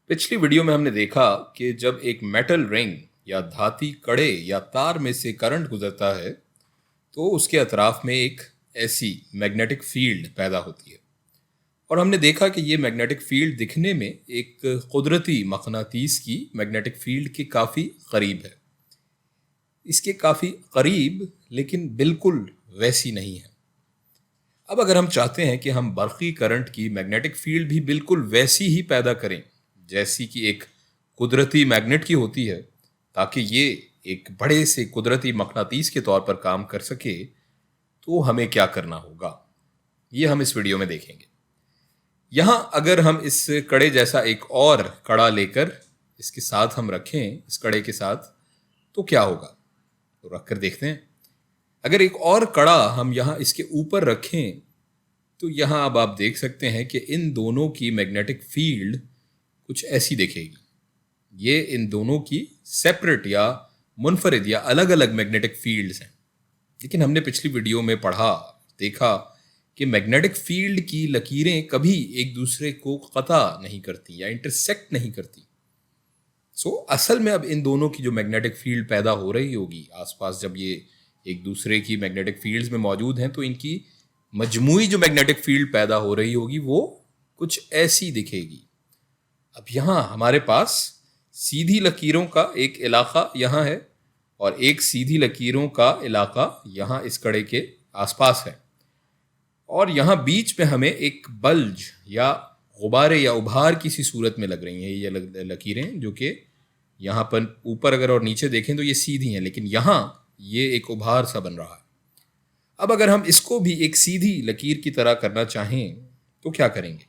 पिछली वीडियो में हमने देखा कि जब एक मेटल रिंग या धाती कड़े या तार में से करंट गुजरता है तो उसके अतराफ में एक ऐसी मैग्नेटिक फील्ड पैदा होती है। और हमने देखा कि ये मैग्नेटिक फील्ड दिखने में एक कुदरती मकनातीस की मैग्नेटिक फील्ड के काफ़ी करीब है। इसके काफ़ी करीब लेकिन बिल्कुल वैसी नहीं है। अब अगर हम चाहते हैं कि हम बर्क़ी करंट की मैग्नेटिक फील्ड भी बिल्कुल वैसी ही पैदा करें जैसी कि एक कुदरती मैग्नेट की होती है, ताकि ये एक बड़े से कुदरती मकनातीस के तौर पर काम कर सके, तो हमें क्या करना होगा, ये हम इस वीडियो में देखेंगे। यहाँ अगर हम इस कड़े जैसा एक और कड़ा लेकर इसके साथ हम रखें, इस कड़े के साथ, तो क्या होगा, तो रख कर देखते हैं। अगर एक और कड़ा हम यहाँ इसके ऊपर रखें तो यहाँ अब आप देख सकते हैं कि इन दोनों की मैग्नेटिक फील्ड कुछ ऐसी दिखेगी। ये इन दोनों की सेपरेट या मुनफरिद या अलग अलग मैग्नेटिक फील्ड्स हैं। लेकिन हमने पिछली वीडियो में पढ़ा, देखा कि मैग्नेटिक फील्ड की लकीरें कभी एक दूसरे को कता नहीं करती या इंटरसेक्ट नहीं करती। असल में अब इन दोनों की जो मैग्नेटिक फील्ड पैदा हो रही होगी आसपास, जब ये एक दूसरे की मैग्नेटिक फील्ड्स में मौजूद हैं, तो इनकी मजमूई जो मैग्नेटिक फील्ड पैदा हो रही होगी वो कुछ ऐसी दिखेगी। अब यहाँ हमारे पास सीधी लकीरों का एक इलाका यहाँ है और एक सीधी लकीरों का इलाका यहाँ इस कड़े के आसपास है, और यहाँ बीच में हमें एक बल्ज या गुब्बारे या उभार की सी सूरत में लग रही हैं ये लकीरें, जो कि यहाँ पर ऊपर अगर और नीचे देखें तो ये सीधी हैं, लेकिन यहाँ ये एक उभार सा बन रहा है। अब अगर हम इसको भी एक सीधी लकीर की तरह करना चाहें तो क्या करेंगे?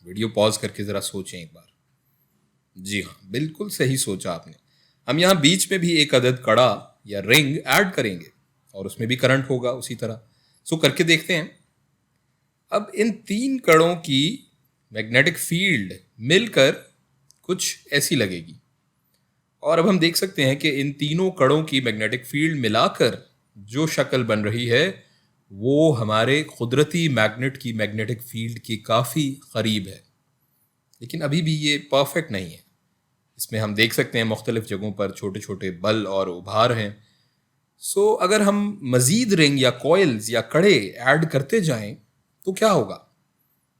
वीडियो पॉज करके ज़रा सोचें एक बार। जी हाँ, बिल्कुल सही सोचा आपने। हम यहाँ बीच में भी एक अदद कड़ा या रिंग ऐड करेंगे और उसमें भी करंट होगा उसी तरह। करके देखते हैं। अब इन तीन कड़ों की मैग्नेटिक फील्ड मिलकर कुछ ऐसी लगेगी, और अब हम देख सकते हैं कि इन तीनों कड़ों की मैग्नेटिक फील्ड मिलाकर जो शक्ल बन रही है वो हमारे कुदरती मैग्नेट की मैग्नेटिक फील्ड के काफ़ी करीब है, लेकिन अभी भी ये परफेक्ट नहीं है। इसमें हम देख सकते हैं मुख्तलिफ जगहों पर छोटे छोटे बल और उभार हैं। अगर हम मज़ीद रिंग या कॉइल्स या कड़े ऐड करते जाएं तो क्या होगा?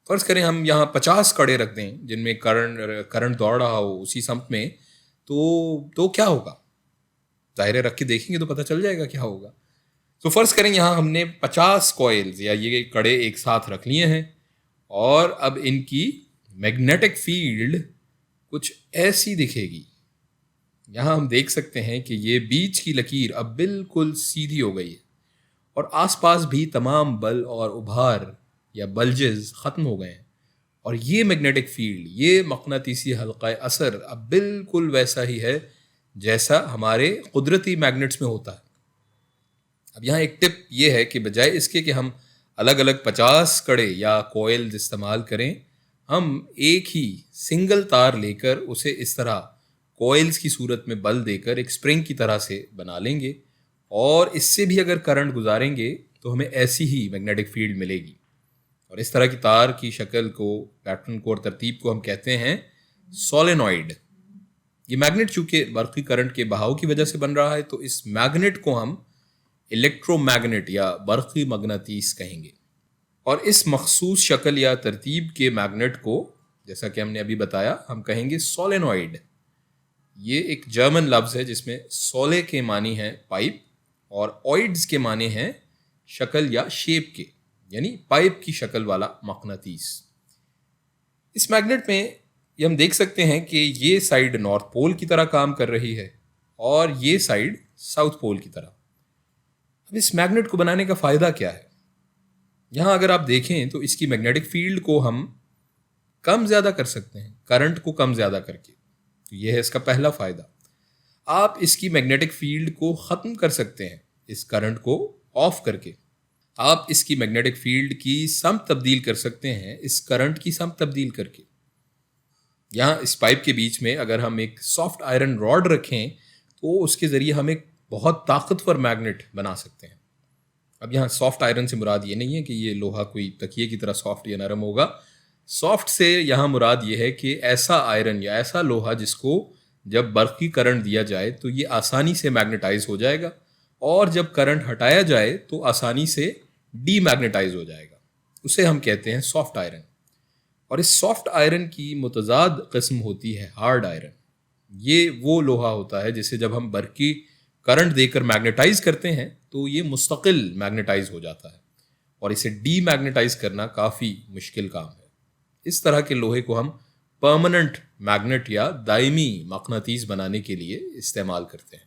फ़र्ज़ करें हम यहाँ 50 कड़े रख दें जिनमें करंट दौड़ रहा हो उसी सम्प में, तो क्या होगा? ज़ाहिर है रख के देखेंगे तो पता चल जाएगा क्या होगा। फ़र्ज़ करें यहाँ हमने 50 कॉइल्स या ये कड़े एक साथ रख लिए हैं, और अब इनकी मैग्नेटिक फील्ड कुछ ऐसी दिखेगी। यहाँ हम देख सकते हैं कि ये बीच की लकीर अब बिल्कुल सीधी हो गई है और आसपास भी तमाम बल और उभार या बल्जेस ख़त्म हो गए हैं, और ये मैग्नेटिक फील्ड, ये मक़नातीसी हल्क़ा असर अब बिल्कुल वैसा ही है जैसा हमारे कुदरती मैग्नेट्स में होता है। अब यहाँ एक टिप ये है कि बजाय इसके कि हम अलग अलग 50 कड़े या कॉइल्स इस्तेमाल करें, हम एक ही सिंगल तार लेकर उसे इस तरह कॉइल्स की सूरत में बल देकर एक स्प्रिंग की तरह से बना लेंगे, और इससे भी अगर करंट गुजारेंगे तो हमें ऐसी ही मैग्नेटिक फील्ड मिलेगी। और इस तरह की तार की शक्ल को, पैटर्न को और तरतीब को हम कहते हैं सोलेनॉइड। ये मैग्नेट चूंकि बर्क़ी करंट के बहाव की वजह से बन रहा है, तो इस मैग्नेट को हम इलेक्ट्रोमैग्नेट या बर्क़ी मगनातीस कहेंगे। और इस मखसूस शक्ल या तरतीब के मैग्नेट को, जैसा कि हमने अभी बताया, हम कहेंगे सोलेनॉइड। ये एक जर्मन लफ्ज़ है जिसमें सोले के मानी हैं पाइप और ऑइड्स के माने हैं शक्ल या शेप के, यानी पाइप की शक्ल वाला मकनातीस। इस मैग्नेट में ये हम देख सकते हैं कि ये साइड नॉर्थ पोल की तरह काम कर रही है और ये साइड साउथ पोल की तरह। अब इस मैग्नेट को बनाने का फ़ायदा क्या है? यहाँ अगर आप देखें तो इसकी मैग्नेटिक फील्ड को हम कम ज़्यादा कर सकते हैं, करंट को कम ज़्यादा करके। तो ये है इसका पहला फ़ायदा। आप इसकी मैग्नेटिक फील्ड को ख़त्म कर सकते हैं इस करंट को ऑफ करके। आप इसकी मैग्नेटिक फील्ड की सम तब्दील कर सकते हैं इस करंट की सम तब्दील करके। यहाँ इस पाइप के बीच में अगर हम एक सॉफ्ट आयरन रॉड रखें तो उसके ज़रिए हम एक बहुत ताकतवर मैग्नेट बना सकते हैं। अब यहाँ सॉफ्ट आयरन से मुराद ये नहीं है कि ये लोहा कोई तकिए की तरह सॉफ्ट या नरम होगा, सॉफ्ट से यहाँ मुराद ये है कि ऐसा आयरन या ऐसा लोहा जिसको जब बर्क़ी करंट दिया जाए तो ये आसानी से मैग्नेटाइज हो जाएगा, और जब करंट हटाया जाए तो आसानी से डीमैग्नेटाइज हो जाएगा। उसे हम कहते हैं सॉफ्ट आयरन। और इस सॉफ्ट आयरन की मुतज़ाद किस्म होती है हार्ड आयरन। ये वो लोहा होता है जिसे जब हम बर्क़ी करंट देकर मैग्नेटाइज करते हैं तो ये मुस्तकिल मैग्नेटाइज हो जाता है, और इसे डीमैग्नेटाइज करना काफ़ी मुश्किल काम है। इस तरह के लोहे को हम परमानेंट मैग्नेट या दायमी मकनातीस बनाने के लिए इस्तेमाल करते हैं।